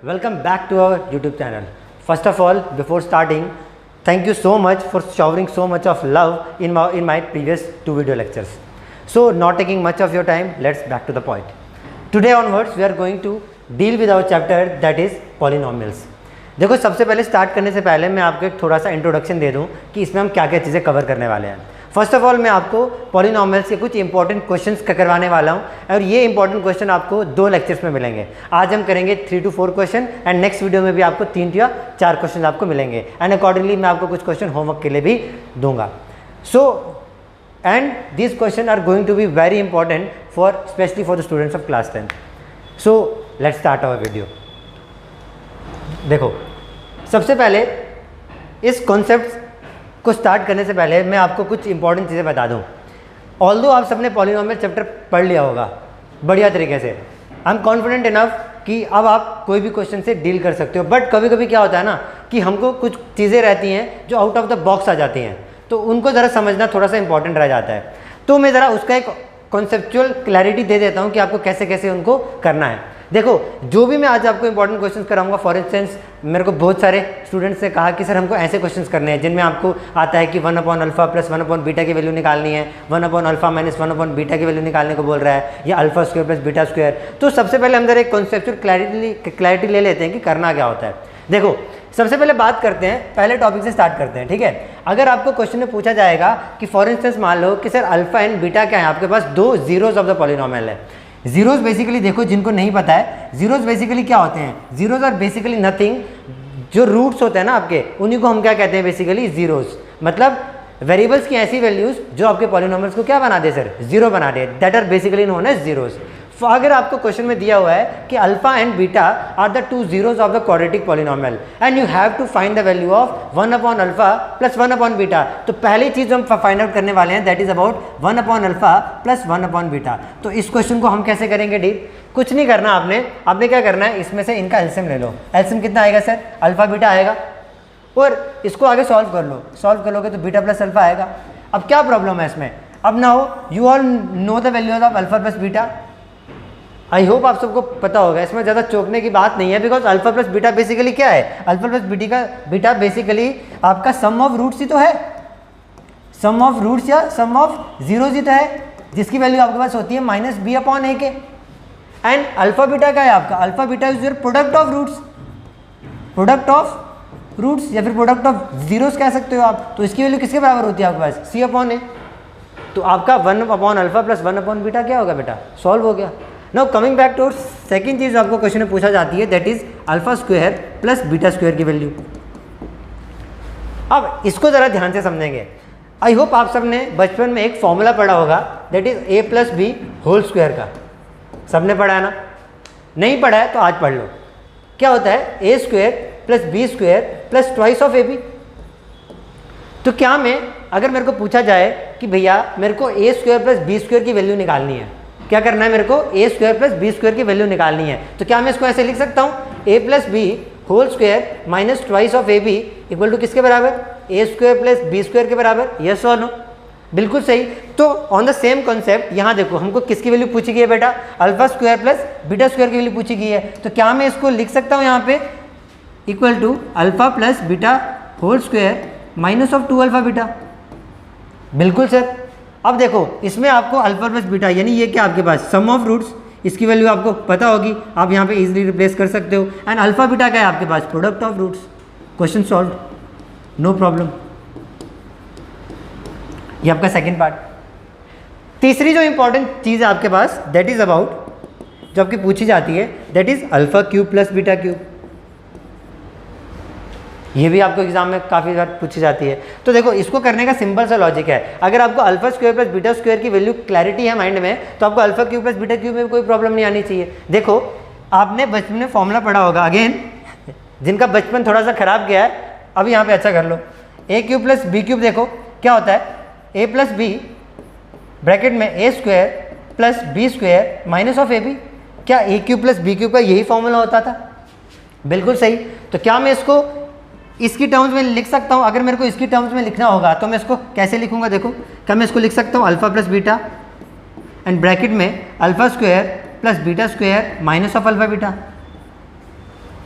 Welcome back to our YouTube channel. First of all, before starting, thank you so much for showering so much of love in my previous 2 video lectures. So not taking much of your time, let's back to the point. Today onwards we are going to deal with our chapter that is polynomials. देखो सबसे पहले start करने से पहले मैं आपको एक थोड़ा सा इंट्रोडक्शन दे दूं कि इसमें हम क्या क्या चीज़ें कवर करने वाले हैं. फर्स्ट ऑफ ऑल मैं आपको पॉलिनॉमियल्स के कुछ इंपॉर्टेंट क्वेश्चंस करवाने वाला हूं और ये इंपॉर्टेंट क्वेश्चन आपको 2 लेक्चर्स में मिलेंगे. आज हम करेंगे 3 to 4 question and next video में भी आपको 3 या 4 क्वेश्चन आपको मिलेंगे एंड अकॉर्डिंगली मैं आपको कुछ क्वेश्चन होमवर्क के लिए भी दूंगा. So and this question are going to be very important for specially for the students of class 10. So let's start our video. देखो सबसे पहले इस कॉन्सेप्ट को स्टार्ट करने से पहले मैं आपको कुछ इंपॉर्टेंट चीज़ें बता दूं. ऑल्दो आप सबने पॉलिनॉमियल चैप्टर पढ़ लिया होगा बढ़िया तरीके से, आई एम कॉन्फिडेंट इनफ कि अब आप कोई भी क्वेश्चन से डील कर सकते हो. बट कभी कभी क्या होता है ना कि हमको कुछ चीज़ें रहती हैं जो आउट ऑफ द बॉक्स आ जाती हैं, तो उनको ज़रा समझना थोड़ा सा इंपॉर्टेंट रह जाता है. तो मैं ज़रा उसका एक कॉन्सेप्चुअल क्लैरिटी दे देता हूँ कि आपको कैसे कैसे उनको करना है. देखो जो भी मैं आज आपको इंपॉर्टेंट क्वेश्चंस कराऊंगा, फॉर इंस्टेंस मेरे को बहुत सारे स्टूडेंट्स ने कहा कि सर हमको ऐसे क्वेश्चंस करने हैं जिनमें आपको आता है कि 1/अल्फा प्लस 1/बीटा की वैल्यू निकालनी है, 1/अल्फा माइनस 1/बीटा की वैल्यू निकालने को बोल रहा है, या alpha square plus beta square. तो सबसे पहले हम जरा एक कॉन्सेप्चुअल क्लैरिटी ले लेते हैं कि करना क्या होता है. देखो सबसे पहले बात करते हैं, पहले टॉपिक से स्टार्ट करते हैं, ठीक है. अगर आपको क्वेश्चन में पूछा जाएगा कि फॉर इंस्टेंस मान लो कि सर अल्फा एंड बीटा क्या है, आपके पास 2 जीरोज ऑफ द पॉलिनॉमियल है. जीरोज बेसिकली देखो जिनको नहीं पता है, जीरोज बेसिकली क्या होते हैं, जीरोज आर बेसिकली नथिंग, जो रूट्स होते हैं ना आपके उन्हीं को हम क्या कहते हैं बेसिकली जीरोज. मतलब वेरिएबल्स की ऐसी वैल्यूज जो आपके पॉलिनॉमियल्स को क्या बना दे सर, जीरो बना दे, that are basically known as zeros. अगर आपको क्वेश्चन में दिया हुआ है कि alpha and beta are the 2 zeros of the quadratic polynomial and you have to find the value of 1/अल्फा प्लस 1/बीटा, तो पहली चीज हम फाइंड आउट करने वाले हैं दैट इज अबाउट 1/अल्फा प्लस 1/बीटा. तो इस क्वेश्चन को हम कैसे करेंगे डील, कुछ नहीं करना आपने क्या करना है, इसमें से इनका एलसीएम ले लो. एलसीएम कितना आएगा सर, अल्फा बीटा आएगा, और इसको आगे सॉल्व कर लो. सॉल्व करोगे तो बीटा प्लस अल्फा आएगा. अब क्या प्रॉब्लम है इसमें, अब now you all know the values of alpha plus beta. I hope आप सबको पता होगा, इसमें ज़्यादा चौंकने की बात नहीं है, because alpha plus beta basically क्या है, अल्फा प्लस बीटा बेसिकली आपका सम ऑफ रूट्स ही तो है, सम ऑफ रूट्स या सम ऑफ जीरोज ही तो है, जिसकी वैल्यू आपके पास होती है -b/a के. एंड अल्फा बीटा क्या है आपका, alpha beta is your product of roots या फिर प्रोडक्ट ऑफ जीरोज कह सकते हो आप. तो इसकी वैल्यू किसके बराबर होती है आपके पास, c/a. तो आपका 1/अल्फा प्लस 1/बीटा क्या होगा बेटा, सॉल्व हो गया. Now coming back to second चीज आपको क्वेश्चन में पूछा जाती है that is alpha square plus beta square की वैल्यू. अब इसको जरा ध्यान से समझेंगे. आई होप आप सबने बचपन में एक फॉर्मूला पढ़ा होगा that is a plus b whole square का. सबने पढ़ा है ना, नहीं पढ़ा है तो आज पढ़ लो. क्या होता है, a square plus b square plus twice of ab. तो क्या मैं अगर मेरे को पूछा जाए कि भैया मेरे को a square plus b square की वैल्यू निकालनी है, क्या करना है मेरे को, a square plus b square की वैल्यू निकालनी है, तो क्या मैं इसको ऐसे लिख सकता हूँ, a plus b whole square minus twice of ab equal to किसके बराबर, a square plus b square के बराबर. यस और नो, बिल्कुल सही. तो ऑन द सेम कॉन्सेप्ट यहाँ देखो हमको किसकी वैल्यू पूछी गई है बेटा, alpha square plus beta square की वैल्यू पूछी गई है. तो क्या मैं इसको लिख सकता हूँ यहाँ पे equal to alpha plus beta whole square minus of 2 beta. बिल्कुल सर. अब देखो इसमें आपको अल्फा प्लस बीटा यानी ये क्या आपके पास सम ऑफ रूट्स, इसकी वैल्यू आपको पता होगी, आप यहाँ पे इजीली रिप्लेस कर सकते हो. एंड अल्फा बीटा क्या है आपके पास, product of roots. Question solve, no problem. ये आपका सेकंड पार्ट. तीसरी जो इंपॉर्टेंट चीज़ है आपके पास दैट इज अबाउट जो आपकी पूछी जाती है that is alpha cube plus beta cube. ये भी आपको एग्जाम में काफ़ी बार पूछी जाती है. तो देखो इसको करने का सिंपल सा लॉजिक है, अगर आपको alpha square plus beta square की वैल्यू क्लैरिटी है माइंड में, तो आपको alpha cube plus beta cube में कोई प्रॉब्लम नहीं आनी चाहिए. देखो आपने बचपन में फॉर्मूला पढ़ा होगा, अगेन जिनका बचपन थोड़ा सा खराब गया है अभी यहाँ पे अच्छा कर लो. a cube plus b cube देखो क्या होता है, a प्लस बी ब्रैकेट में a square plus b square minus of ab. क्या a cube plus b cube का यही फॉर्मूला होता था, बिल्कुल सही. तो क्या मैं इसको इसकी टर्म्स में लिख सकता हूँ, अगर मेरे को इसकी टर्म्स में लिखना होगा तो मैं इसको कैसे लिखूंगा, देखो क्या मैं इसको लिख सकता हूँ alpha plus beta and bracket में alpha square plus beta square minus of alpha beta.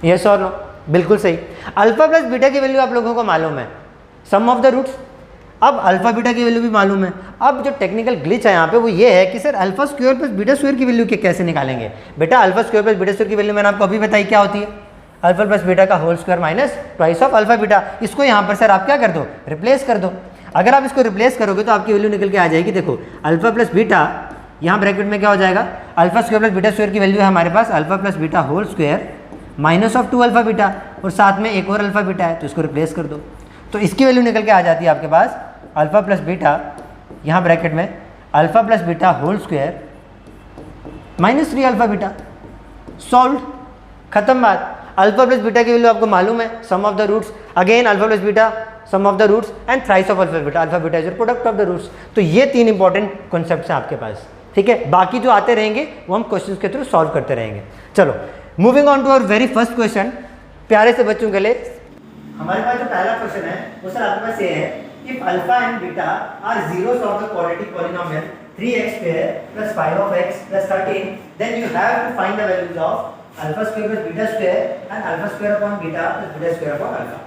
Yes और नो, बिल्कुल सही। अल्फा प्लस बीटा की वैल्यू आप लोगों को मालूम है, सम ऑफ द रूट्स। अब अल्फा बीटा की वैल्यू भी मालूम है। अब जो टेक्निकल ग्लिच है यहाँ पे वो ये है कि sir alpha square plus beta square की वैल्यू कैसे निकालेंगे। बेटा alpha square plus beta square की वैल्यू मैंने आपको अभी बताई क्या होती है, अल्फा प्लस बीटा का whole square minus twice of alpha beta. इसको यहाँ पर सर आप क्या कर दो, रिप्लेस कर दो। अगर आप इसको रिप्लेस करोगे तो आपकी वैल्यू निकल के आ जाएगी, देखो अल्फा प्लस बीटा, यहाँ ब्रैकेट में क्या हो जाएगा, alpha square plus beta square की वैल्यू है हमारे पास alpha plus beta whole square minus of 2 alpha beta, और साथ में एक और अल्फा बीटा है तो इसको रिप्लेस कर दो। तो इसकी वैल्यू निकल के आ जाती है आपके पास अल्फा प्लस बीटा, यहाँ ब्रैकेट में alpha plus beta whole square minus 3 alpha beta. Solve, खत्म बात। अल्फा प्लस बीटा की वैल्यू आपको मालूम है, sum of the roots, again alpha plus beta sum of the roots and thrice of alpha beta, alpha beta is product of the roots. तो ये 3 important concepts हैं आपके पास, ठीक है। बाकी जो आते रहेंगे वो हम क्वेश्चंस के थ्रू सॉल्व करते रहेंगे। चलो moving on to our very first question, प्यारे से बच्चों के लिए हमारे पास जो पहला क्वेश्चन है वो सर आपके पास ये है, if alpha and beta are zeros of the quadratic polynomial 3x square plus 5x plus 13, then you have to find the values of alpha square plus beta square and alpha square upon beta plus beta square upon alpha।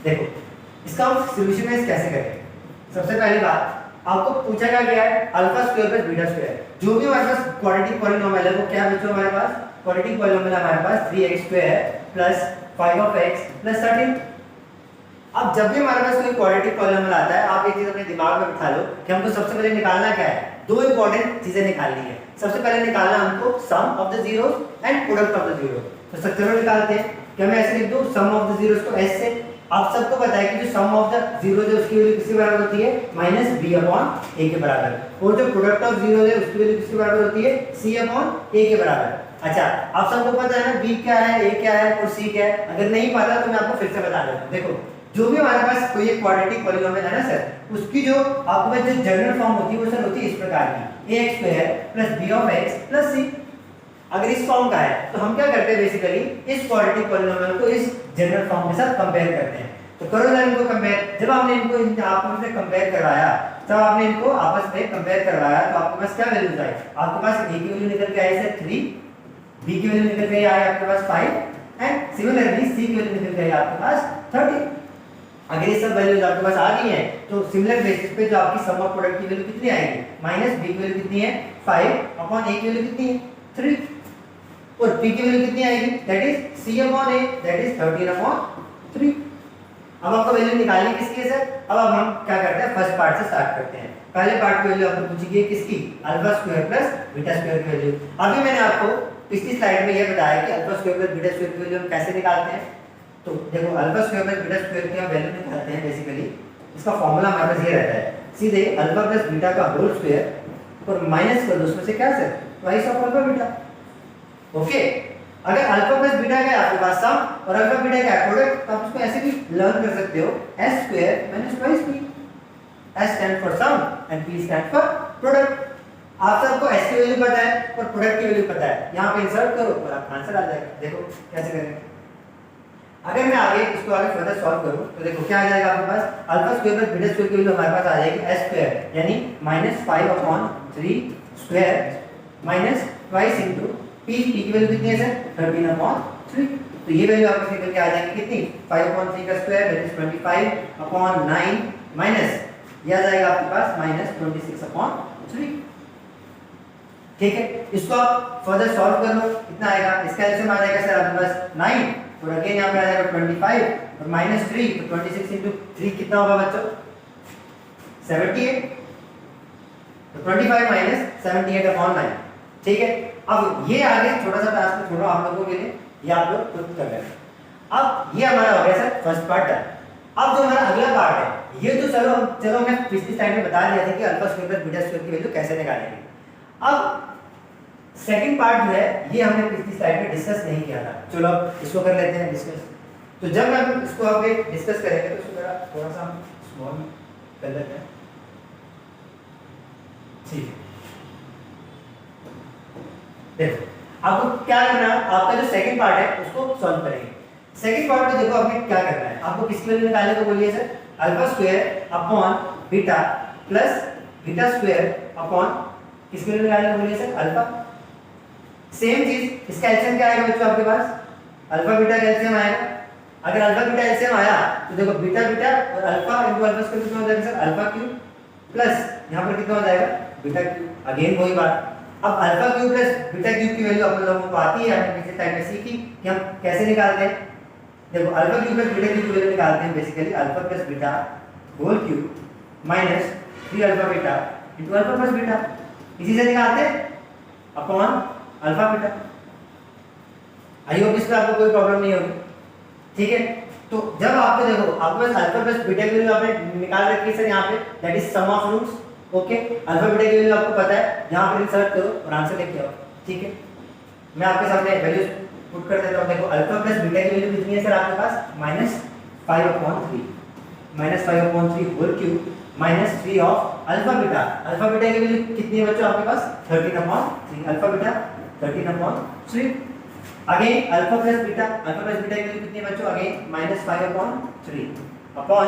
देखो इसका हम solution कैसे करें। सबसे पहली बात आपको पूछा गया है alpha square plus beta square, जो भी हमारे पास क्वाड्रेटिक पॉलिनोमियल है वो क्या बच्चों हमारे पास क्वाड्रेटिक पॉलिनोमियल हमारे पास 3x square plus 5x plus 13। अब जब भी हमारे पास कोई क्वाड्रेटिक पॉलिनोमियल आता है आप एक चीज अपने दिमाग में बिठा लो कि हमको सबसे पहले निकालना क्या है, 2 इंपॉर्टेंट चीजें निकालनी है। सबसे पहले निकालना हमको sum of the zeros and product of the zero. तो चलो निकालते हैं, क्या मैं ऐसे लिख दूं सम ऑफ द जीरोस को एस से। आप सबको पता है कि जो सम ऑफ द जीरोस है उसकी वैल्यू किसके बराबर होती है, माइनस बी अपॉन ए के बराबर, और जो प्रोडक्ट ऑफ जीरोस है उसकी वैल्यू किसके बराबर होती है, सी अपॉन ए के बराबर। अच्छा आप सबको पता है ना बी क्या है, ए क्या है और सी क्या है। अगर नहीं पता तो मैं आपको फिर से बता देता हूं। देखो जो भी हमारे पास कोई एक क्वाड्रेटिक पॉलिनोमियल है ना सर, उसकी जो आपके पास जो जनरल फॉर्म होती है वो सर होती है इस प्रकार की, a square plus b of x plus c। अगर इस फॉर्म का है तो हम क्या करते हैं, बेसिकली इस क्वाड्रेटिक पॉलिनोमियल को इस जनरल फॉर्म के साथ कंपेयर करते हैं। तो करो जरा इनको कंपेयर। जब आपने इनको आपस में कंपेयर करवाया, जब आपने इनको आपस में कंपेयर करवाया तो आपके पास क्या वैल्यूज आई, आपके पास a की वैल्यू निकल के आई सर 3, b की वैल्यू निकल के आई आपके पास 5 एंड सिमिलरली c की वैल्यू निकल के आई आपके पास 30। अगर ये सब वैल्यूज आपके पास आ गई हैं तो सिमिलर बेसिस पे जो आपकी सम ऑफ प्रोडक्ट की वैल्यू कितनी आएगी, माइनस b की वैल्यू कितनी है 5 अपॉन a की वैल्यू कितनी है 3, और p की वैल्यू कितनी आएगी, that is c upon a, that is 13 upon 3। अब आपको वैल्यू निकालनी किसकी है सर। अब हम क्या करते हैं, फर्स्ट पार्ट से स्टार्ट करते हैं। पहले पार्ट की वैल्यू आपको पूछी गई किसकी, alpha square plus beta square की वैल्यू। अभी मैंने आपको पिछली स्लाइड में यह बताया कि alpha square plus beta square की वैल्यू हम कैसे निकालते हैं। तो देखो alpha square plus beta square की हम वैल्यू निकालते हैं, बेसिकली इसका फार्मूला हमारे पास ये रहता है, सीधे अल्फा प्लस बीटा का होल स्क्वायर और माइनस कर दो उसमें से क्या sir, twice of alpha beta. Okay, अगर अल्फा प्लस बीटा का आपके पास सम और अल्फा बीटा का प्रोडक्ट, तो आप इसको ऐसे भी लर्न कर सकते हो, s square minus twice p। s stand for sum and p stand for product. आप सबको s की वैल्यू पता है और प्रोडक्ट की वैल्यू पता है, यहां पे इंसर्ट करो और आपका आंसर आ जाएगा। देखो कैसे करेंगे। अगर मैं आगे इसको आगे फर्दर सॉल्व करूं तो देखो क्या आ जाएगा आपके पास, alpha square plus beta square की वैल्यू हमारे पास आ जाएगी s स्क्वायर यानी -5 upon 3 square minus twice into p की वैल्यू कितनी है सर 13 अपॉन 3। तो ये वैल्यू आपको निकल के आ जाएगी कितनी, 5 अपॉन 3 का square that is 25 upon 9 minus ये आ जाएगा आपके पास -26 अपॉन 3। ठीक है, इसको आप फर्दर सॉल्व कर लो, कितना आएगा, इसका एलसीएम आ जाएगा सर आपके पास 9 और अगेन यहां पे आ जाएगा 25 और -3 तो 26 into 3 कितना होगा बच्चों 78। तो 25 माइनस 78 अपॉन 9। ठीक है, अब ये आगे छोटा सा टास्क छोड़ो आप लोगों के लिए, ये आप लोग खुद कर लेना। अब ये हमारा हो गया सर फर्स्ट पार्ट है। अब जो हमारा अगला पार्ट है ये तो चलो मैं पिछली स्लाइड में बता दिया था कि alpha square plus beta square की वैल्यू कैसे निकालेंगे। अब सेकंड पार्ट जो है ये हमने पिछली स्लाइड में डिस्कस नहीं किया था, चलो अब इसको कर लेते हैं डिस्कस। तो जब हम इसको आगे डिस्कस करेंगे तो इसको थोड़ा सा हम स्मॉल कर लेते हैं। ठीक है, देखो आपको क्या करना है, आपका जो सेकंड पार्ट है उसको सॉल्व करेंगे। सेकंड पार्ट में देखो आपको क्या करना है, आपको किसकी वैल्यू निकालने को बोलिए sir, alpha square upon beta plus beta square upon किसकी वैल्यू निकालने को बोलिए सर, अल्फा। सेम चीज इसका एलसीएम क्या आएगा बच्चों आपके पास अल्फा बीटा का एलसीएम आएगा। अगर अल्फा बीटा एलसीएम आया तो देखो बीटा बीटा और अल्फा इनटू अल्फा स्क्वायर कितना हो जाएगा सर, अल्फा क्यूब प्लस यहाँ पर कितना हो जाएगा बीटा क्यूब। अगेन वही बात, अब alpha cube plus beta cube की वैल्यू आप लोगों को आती है, हमने पिछले टाइम में सीखी कि हम कैसे निकालते हैं। देखो alpha cube plus beta cube की वैल्यू निकालते हैं basically alpha plus beta whole cube minus 3 alpha beta into alpha plus beta, इसी से निकालते हैं upon alpha beta. I hope इसमें आपको कोई प्रॉब्लम नहीं होगी, ठीक है। तो जब आपको देखो आपके पास अल्फा प्लस बीटा की वैल्यू आपने निकाल रखी है सर यहाँ पे, that is sum of roots, okay. Alpha beta की वैल्यू आपको पता है, यहाँ पर इंसर्ट करो और आंसर लेके आओ, ठीक है। मैं आपके सामने वैल्यूज पुट कर देता हूँ। देखो अल्फा प्लस बीटा की वैल्यू कितनी है सर आपके पास, -5/3 -5/3 whole cube minus 3 of alpha beta. Alpha beta की वैल्यू कितनी है बच्चों आपके पास, 13/3, अल्फा बीटा 13/3। अगेन अल्फा प्लस बीटा की वैल्यू कितनी है बच्चों, अगेन -5/3 अपॉन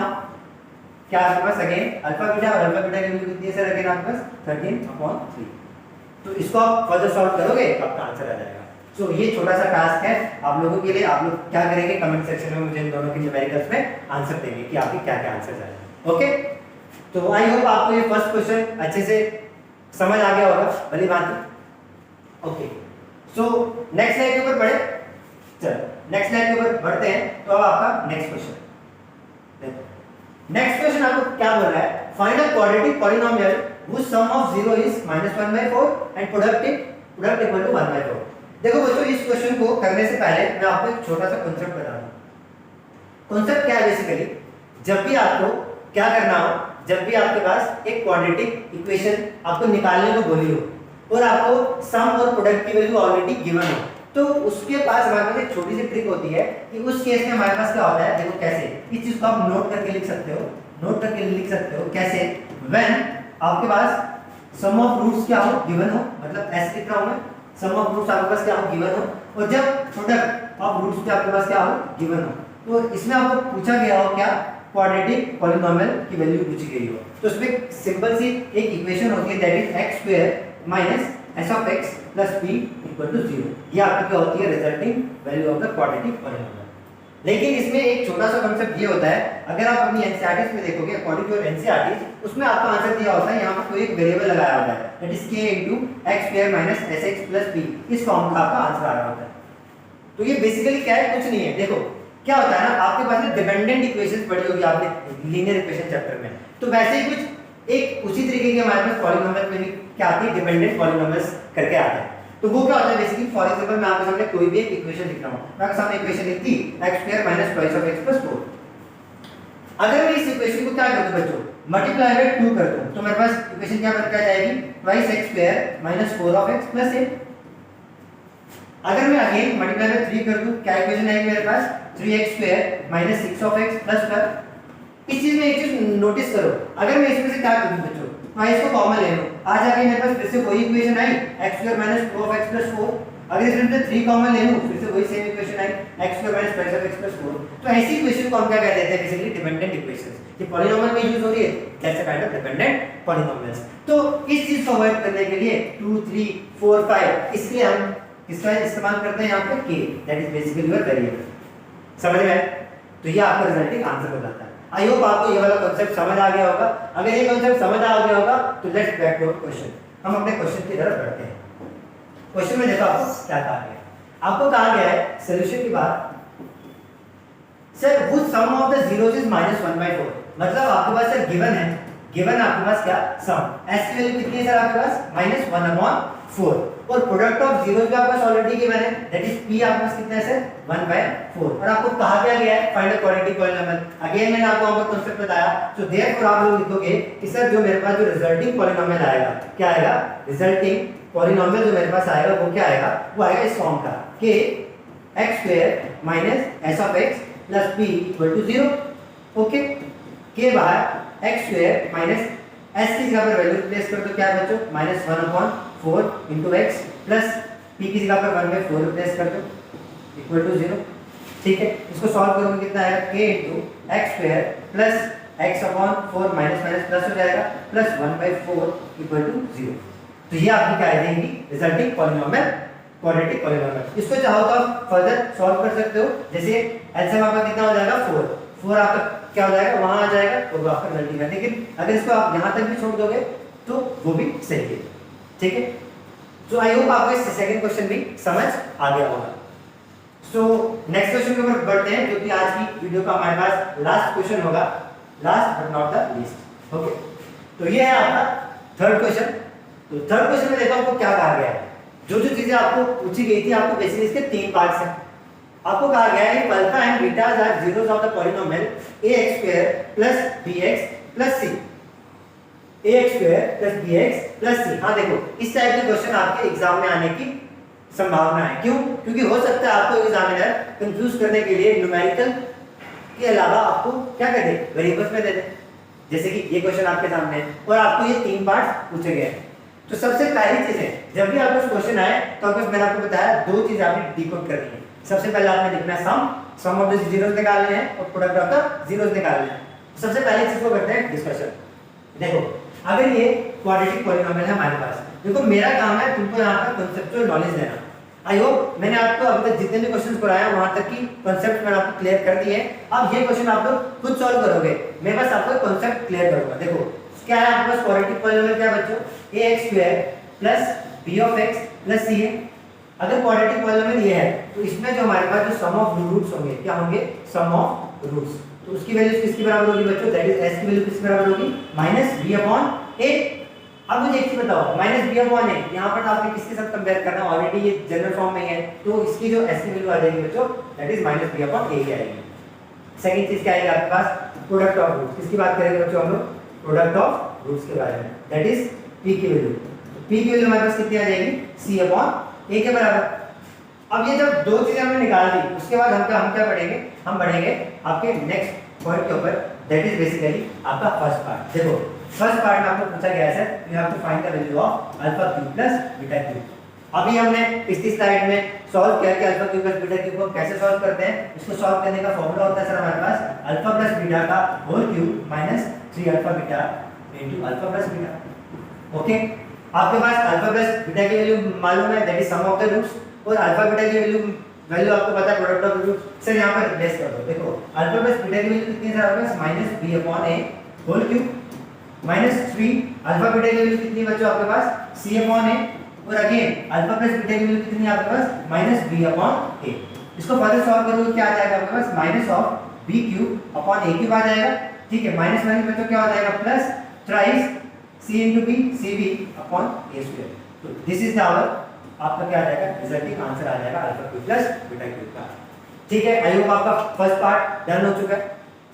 क्या आपके पास अगेन अल्फा बीटा, और अल्फा बीटा की वैल्यू कितनी है सर अगेन आपके पास 13/3। तो इसको आप फर्दर सॉल्व करोगे तो आपका आंसर आ जाएगा। सो ये छोटा सा टास्क है आप लोगों के लिए। आप लोग क्या करेंगे कमेंट सेक्शन में मुझे इन दोनों के न्यूमेरिकल्स में आंसर देंगे कि आपके क्या क्या आंसर आए, ओके। तो आई होप आपको ये फर्स्ट क्वेश्चन अच्छे से समझ आ गया होगा, भली बात, ओके। सो नेक्स्ट स्लाइड के ऊपर बढ़े, चलो नेक्स्ट स्लाइड के ऊपर बढ़ते हैं। तो अब आपका नेक्स्ट क्वेश्चन देखो, नेक्स्ट क्वेश्चन आपको क्या बोल रहा है, find a quadratic polynomial whose sum of 0 is -1/4 and product equal to 1/4। देखो बच्चों इस क्वेश्चन को करने से पहले मैं आपको एक छोटा सा कांसेप्ट बता दूं। कांसेप्ट क्या है बेसिकली, जब भी आपको क्या करना हो, जब भी आपके पास एक क्वाड्रेटिक इक्वेशन आपको निकालने को बोली हो और आपको सम और प्रोडक्ट की वैल्यू ऑलरेडी गिवन हो, तो उसके पास हमारे पास एक छोटी सी ट्रिक होती है कि उस केस में हमारे पास क्या होता है। देखो कैसे, इस चीज को आप नोट करके लिख सकते हो, नोट करके लिख सकते हो कैसे, व्हेन आपके पास सम ऑफ रूट्स क्या हो गिवन हो, मतलब ऐसे लिख रहा हूं मैं, सम ऑफ रूट्स आपके पास क्या हो गिवन हो, और जब प्रोडक्ट ऑफ रूट्स पे आपके पास क्या हो गिवन हो। तो इसमें आपको पूछा गया हो क्या, क्वाड्रेटिक पॉलिनोमियल की वैल्यू पूछी गई हो। तो उसमें सिंपल सी एक इक्वेशन होती है that is x² minus s of x plus p equal to 0। ये आपकी क्या होती है, resulting value of the quadratic polynomial. लेकिन इसमें एक छोटा सा कांसेप्ट ये होता है, अगर आप अपनी एनसीईआरटी में देखोगे अकॉर्डिंग टू एनसीईआरटी, उसमें आपका आंसर दिया होता है, यहाँ पर कोई एक वेरिएबल लगाया होता है that is k * x² minus sx plus p, इस फॉर्म का आपका आंसर आ रहा होता है। तो ये बेसिकली क्या है, कुछ नहीं है। देखो क्या होता है ना, आपके पास में डिपेंडेंट इक्वेशंस पढ़ी होगी आपने लीनियर इक्वेशन चैप्टर में, तो वैसे ही कुछ एक उसी तरीके के हमारे पास पॉलिनोमियल में भी क्या आती है, डिपेंडेंट पॉलिनोमियल्स करके आते हैं। तो वो क्या होता है बेसिकली, फॉर एग्जांपल मैं आपके सामने कोई भी एक इक्वेशन लिख रहा हूं, मैं आपके सामने इक्वेशन लिखती x² minus twice of x plus 4। अगर मैं इस इक्वेशन को क्या कर दूं बच्चों, मल्टीप्लाई बाय 2 कर दूं, तो मेरे पास इक्वेशन क्या बन के जाएगी, twice x² minus 4 of x plus 8। अगर मैं अगेन मल्टीप्लाई बाय 3 कर दूं, क्या इक्वेशन आएगी मेरे पास, 3x² minus 6 of x plus 12। इस चीज में एक चीज नोटिस करो, अगर मैं इसमें से क्या कर दूं बच्चों, ट्वाइस को कॉमन ले लो, आ जाके मेरे पास फिर से वही equation I x² minus 2 of x plus 4। अगर इसमें से 3 कॉमन ले लूं, फिर से वही same equation I x² minus twice of x plus 4। तो ऐसी इक्वेशन को हम क्या कहते हैं, बेसिकली डिपेंडेंट इक्वेशंस। ये पॉलिनोमियल में यूज हो रही है, that's a kind of dependent polynomials. तो इस चीज को अवॉइड करने के लिए 2 3 4 5, इसलिए हम किसका इस्तेमाल करते हैं यहाँ पे, k, that is basically your variable. समझ में आया? तो ये आपका रिजल्टिंग आंसर बताता है। आई होप आपको ये वाला कांसेप्ट समझ आ गया होगा। अगर ये कांसेप्ट समझ आ गया होगा तो लेट्स बैक टू क्वेश्चन। हम अपने क्वेश्चन की तरफ बढ़ते हैं। क्वेश्चन में देखो आपको क्या कहा गया है। आपको कहा गया है सॉल्यूशन की बात, sir which sum of the zeros is -1/4। मतलब आपके पास सर गिवन है, गिवन आपके पास क्या सम, s की वैल्यू कितनी है सर आपके पास, -1/4, और प्रोडक्ट ऑफ जीरोस भी आपके पास ऑलरेडी गिवन है दैट इज p आपके पास कितना है सर 1/4। और आपको कहा क्या गया है, find the quadratic polynomial. Again मैंने आपको वहां पर कांसेप्ट बताया, सो देयरफॉर आप लोग लिखोगे कि सर जो मेरे पास जो रिजल्टिंग पॉलिनोमियल आएगा, क्या आएगा, रिजल्टिंग पॉलिनोमियल जो मेरे पास आएगा वो क्या आएगा, वो आएगा इस फॉर्म का k x² minus s of x plus p equal to 0। Okay, k बाहर x² माइनस s की जगह पर वैल्यू प्लेस कर दो, क्या है बच्चों, -1/4 into x प्लस p की जगह पर 1/4 प्लेस कर दो इक्वल टू 0। ठीक है, इसको सॉल्व करोगे कितना आएगा, k into x² plus x/4 minus minus plus हो जाएगा प्लस 1/4 इक्वल टू 0। तो ये आपकी क्या आ जाएगी, रिजल्टिंग पॉलिनोमियल क्वाड्रेटिक पॉलिनोमियल। इसको चाहो तो आप फर्दर सॉल्व कर सकते हो। जैसे एलसीएम आपका कितना हो जाएगा 4, 4 आपका क्या हो जाएगा वहां आ जाएगा और वो आपका मल्टीप्लाई। लेकिन अगर इसको आप यहां तक भी छोड़ दोगे तो वो भी सही है, ठीक है। तो आई होप आपको इस सेकंड क्वेश्चन भी समझ आ गया होगा। सो नेक्स्ट क्वेश्चन के ऊपर बढ़ते हैं, जो कि आज की वीडियो का हमारे पास लास्ट क्वेश्चन होगा, last but not the least. Okay, तो ये है आपका थर्ड क्वेश्चन। तो थर्ड क्वेश्चन में देखो आपको क्या कहा गया है। जो जो चीजें आपको पूछी गई थी, आपको बेसिकली इसके 3 पार्ट्स हैं। आपको कहा गया है कि alpha and beta are zeros of the polynomial ax² + bx + c, ax² + bx + c। हाँ देखो, इस टाइप के क्वेश्चन आपके एग्जाम में आने की संभावना है। क्यों? क्योंकि हो सकता है आपको एग्जामिनर कंफ्यूज करने के लिए न्यूमेरिकल के अलावा आपको क्या कर दे, वेरिएबल्स में दे दे। जैसे कि ये क्वेश्चन आपके सामने है और आपको ये 3 पार्ट्स पूछे गए हैं। तो सबसे पहली चीज है, जब भी आपको क्वेश्चन आए तो आपको मैंने आपको बताया 2 चीज आपने डिकोड करनी है। सबसे पहले आपने लिखना है सम ऑफ द जीरोस निकालने हैं और प्रोडक्ट ऑफ द जीरोस निकालने हैं। सबसे पहले चीज को करते हैं डिस्कशन। देखो, अगर ये क्वाड्रेटिक पॉलिनोमियल है हमारे पास, देखो मेरा काम है तुमको यहाँ पर कॉन्सेप्चुअल नॉलेज देना। आई होप मैंने आपको अभी तक जितने भी क्वेश्चंस कराया वहां तक की कॉन्सेप्ट मैंने आपको क्लियर कर दिए हैं। अब ये क्वेश्चन आप लोग खुद सॉल्व करोगे, मैं बस आपको कॉन्सेप्ट क्लियर करूंगा। देखो क्या है आपके पास क्वाड्रेटिक पॉलिनोमियल, क्या बच्चों, ax² + b of x + c है। अगर क्वाड्रेटिक पॉलिनोमियल ये है तो इसमें जो हमारे पास जो सम ऑफ रूट्स होंगे, क्या होंगे, सम ऑफ रूट्स। तो उसकी वैल्यू किसकी बराबर होगी बच्चों, दैट इज s की वैल्यू किसके बराबर होगी, -b/a। अब मुझे एक चीज बताओ, -b/a यहाँ पर आपने किसके साथ कंपेयर करना है, ऑलरेडी ये जनरल फॉर्म में ही है, तो इसकी जो s की वैल्यू आ जाएगी बच्चों, दैट इज -b/a ही आएगी। सेकंड चीज क्या आएगी आपके पास, प्रोडक्ट ऑफ रूट्स। किसकी बात करेंगे बच्चों हम लोग, प्रोडक्ट ऑफ रूट्स के बारे में, दैट इज p की वैल्यू। p की वैल्यू हमारे पास कितनी आ जाएगी, c/a के बराबर। अब ये जब 2 चीजें हमने निकाल दी, उसके बाद हम क्या पढ़ेंगे, हम बढ़ेंगे आपके नेक्स्ट पॉइंट के ऊपर, दैट इज बेसिकली आपका फर्स्ट पार्ट। देखो फर्स्ट पार्ट में आपको पूछा गया है sir, you have to find the value of α³ + β³। अभी हमने पिछली स्लाइड में सॉल्व किया कि α³ + β³ को कैसे सॉल्व करते हैं। इसको सॉल्व करने का फार्मूला होता है सर हमारे पास α + β का होल क्यूब - 3α β * α + β। ओके, आपके पास α + β की वैल्यू मालूम है, that is sum of the roots, और α β की वैल्यू आपको पता है प्रोडक्ट ऑफ रूट्स। सर यहां पर रिप्लेस कर दो। देखो α + β की वैल्यू कितनी है सर आपके पास, -b/a होल क्यूब -3 α β की वैल्यू कितनी बच्चों आपके पास, c/a, और अगेन α + β की वैल्यू कितनी है आपके पास, -b/a। इसको फर्दर सॉल्व करोगे क्या आ जाएगा आपके पास, -b³ आ जाएगा। ठीक है, माइनस माइनस बच्चों क्या हो जाएगा, प्लस थ्राइस c/b/a²। तो दिस इज आवर आपका क्या आ जाएगा, रिजल्टिंग आंसर आ जाएगा α³ + β³ का। ठीक है, आई होप आपका फर्स्ट पार्ट डन हो चुका है।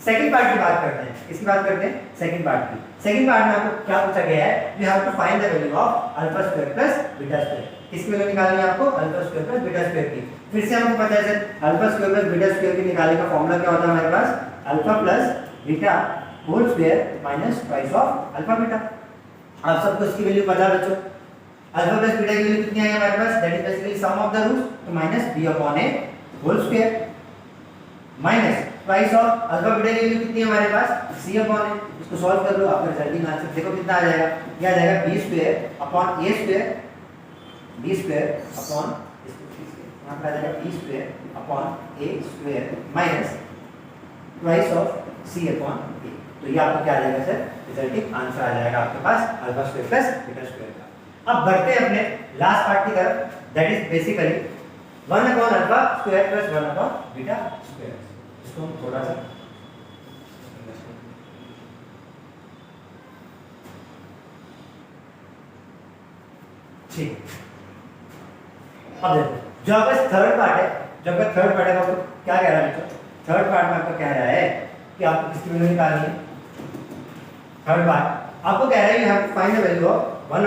सेकंड पार्ट की बात करते हैं, इसकी बात करते हैं सेकंड पार्ट की। सेकंड पार्ट में आपको क्या पूछा गया है, you have to find the value of α² + β²। किसकी वैल्यू निकालनी है आपको, α² + β² की। फिर से हमको पता है सर α² + β² की निकालने का फार्मूला क्या होता है हमारे पास, α + β whole square minus twice of α β। आप सबको इसकी वैल्यू पता है बच्चों, α + β की वैल्यू कितनी आई हमारे पास, that is basically sum of the roots, तो -b/a whole square minus twice of α β की वैल्यू कितनी है हमारे पास, c/a। इसको सॉल्व कर लो, आपका रिजल्टिंग आंसर देखो कितना आ जाएगा, ये आ जाएगा b² अपॉन a² अपॉन यहाँ पे आ जाएगा b² upon a² minus twice of c/a। तो ये आपको क्या आ जाएगा सर, रिजल्टिंग आंसर आ जाएगा आपके पास α² + β² का। अब बढ़ते हैं अपने लास्ट पार्ट की तरफ, दैट इज बेसिकली 1/α² + 1/β²। इसको हम थोड़ा सा ठीक। अब देखो जो आपका थर्ड पार्ट है, आपको क्या कह रहा है बच्चों, थर्ड पार्ट में आपको कह रहा है कि आपको किसकी वैल्यू निकालनी है। थर्ड पार्ट आपको कह रहा है you have to find the value of 1/α² +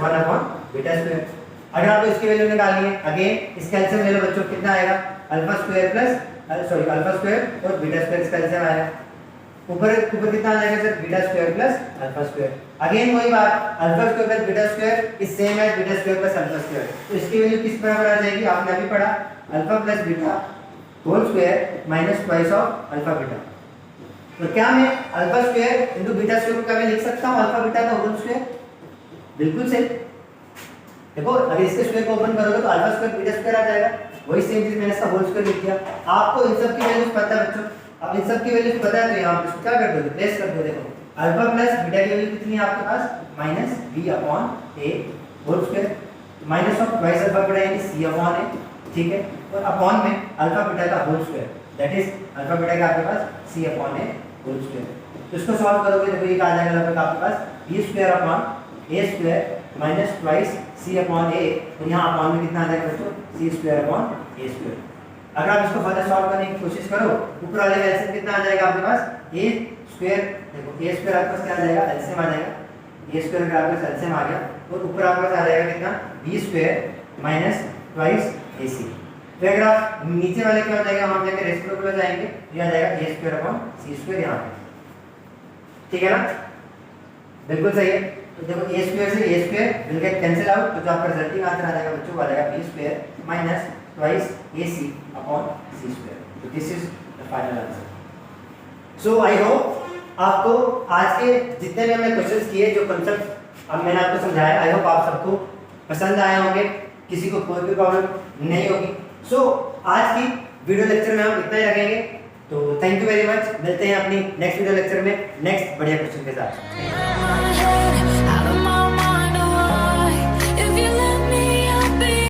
1/β²। अगर आपको इसकी वैल्यू निकालनी है, अगेन इसका एलसीएम ले लो बच्चों, कितना आएगा, α² और β² इसका एलसीएम आएगा। ऊपर कितना आ जाएगा सर, β² + α²। अगेन वही बात, α² + β² इज सेम एज β² + α²। तो इसकी वैल्यू किस बराबर आ जाएगी, आपने अभी पढ़ा α + β whole square minus twice of α β। तो क्या मैं α² × β² को क्या मैं लिख सकता हूं, α β का होल स्क्वायर, बिल्कुल सही। देखो अगर इसके स्क्वायर को ओपन करोगे तो अल्फा स्क्वायर बीटा स्क्वायर आ जाएगा, वही सेम चीज मैंने इसका होल स्क्वायर लिख दिया। आपको इन सब की वैल्यूज पता है बच्चों, अब इन सब की वैल्यूज पता है तो यहाँ पे क्या कर दोगे, प्लेस कर दो। देखो अल्फा प्लस बीटा की वैल्यू कितनी है आपके पास, minus b upon a whole square, minus of twice alpha beta यानी सी अपॉन ए, ठीक है, और अपॉन में अल्फा बीटा का whole square that is alpha beta का आपके पास c upon a whole square. तो इसको सॉल्व करोगे देखो ये आ जाएगा लगभग आपके पास b square upon a square minus twice c upon a, और यहाँ अपॉन में कितना आ जाएगा बच्चों, c square upon a square. अगर आप इसको फर्दर सॉल्व करने की कोशिश करो, ऊपर वाले का एलसीएम कितना आ जाएगा आपके पास ए स्क्वायर, देखो ए स्क्वायर आपके पास क्या आ जाएगा, एलसीएम आ जाएगा, ए स्क्वायर का आपके पास एलसीएम आ गया, और ऊपर आपके पास आ जाएगा कितना, बी स्क्वायर माइनस ट्वाइस ए सी। तो अगर आप नीचे वाले क्या हो जाएगा, वहाँ जाके रेसिप्रोकल हो जाएंगे, ये आ जाएगा ए स्क्वायर अपॉन सी स्क्वायर यहाँ पे, ठीक है ना, बिल्कुल सही है। तो देखो ए स्क्वायर से a square will get cancel out, तो जो आपका रिजल्टिंग आंसर आ जाएगा बच्चों आ जाएगा बी स्क्वायर माइनस ट्वाइस ए सी अपॉन सी स्क्वायर। तो this is the final answer. So I hope आपको आज के जितने भी हमने क्वेश्चंस किए, जो कंसेप्ट अब मैंने आपको समझाया, आई होप आप सबको पसंद आए होंगे, किसी को कोई भी प्रॉब्लम नहीं होगी। सो आज की वीडियो लेक्चर में हम इतना ही रखेंगे। तो थैंक यू वेरी मच, मिलते हैं अपनी नेक्स्ट वीडियो लेक्चर में नेक्स्ट बढ़िया क्वेश्चन के साथ।